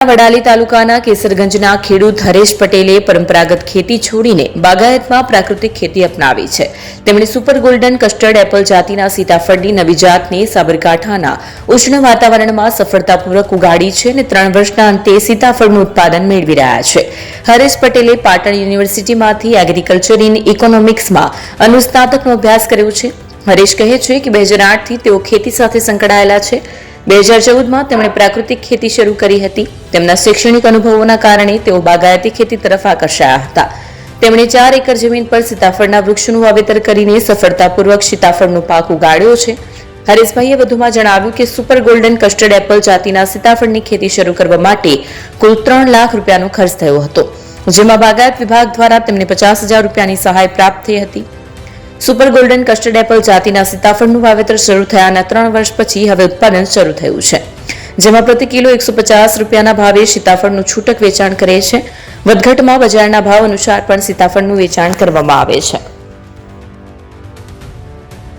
વડાલી તાલુકાના કેસરગંજના ખેડૂત હરેશ પટેલે પરંપરાગત ખેતી છોડીને બાગાયતમાં પ્રાકૃતિક ખેતી અપનાવી છે. તેમણે સુપર ગોલ્ડન કસ્ટર્ડ એપલ જાતિના સીતાફળની નવી જાતને સાબરકાંઠાના ઉષ્ણ વાતાવરણમાં સફળતાપૂર્વક ઉગાડી છે અને 3 વર્ષના અંતે સીતાફળનું ઉત્પાદન મેળવી રહ્યા છે. હરેશ પટેલે પાટણ યુનિવર્સિટીમાંથી એગ્રીકલ્ચર ઇન ઇકોનોમિક્સમાં અનુસ્નાતકનો અભ્યાસ કર્યો છે. હરેશ કહે છે કે 2008થી તેઓ ખેતી સાથે સંકળાયેલા છે. 2014માં તેમણે પ્રાકૃતિક ખેતી શરૂ કરી હતી. તેમના શૈક્ષણિક અનુભવોના કારણે તેઓ બાગાયતી ખેતી તરફ આકર્ષાયા હતા. તેમણે 4 એકર જમીન પર સીતાફળના વૃક્ષોનું વાવેતર કરીને સફળતાપૂર્વક સીતાફળનો પાક ઉગાડ્યો છે. હરેશભાઈએ વધુમાં જણાવ્યું કે સુપર ગોલ્ડન કસ્ટર્ડ એપલ જાતિના સીતાફળની ખેતી શરૂ કરવા માટે કુલ 3 લાખ રૂપિયાનો ખર્ચ થયો હતો, જેમાં બાગાયત વિભાગ દ્વારા તેમને 50,000 રૂપિયાની સહાય પ્રાપ્ત થઈ હતી. સુપર ગોલ્ડન કસ્ટર્ડ એપલ જાતિના સીતાફળનું વાવેતર શરૂ થયાના 3 વર્ષ પછી હવે ઉત્પાદન શરૂ થયું છે, જેમાં પ્રતિ કિલો 150 રૂપિયાના ભાવે સીતાફળનું છૂટક વેચાણ કરે છે. વધઘટમાં બજારના ભાવ અનુસાર પણ સીતાફળનું વેચાણ કરવામાં આવે છે.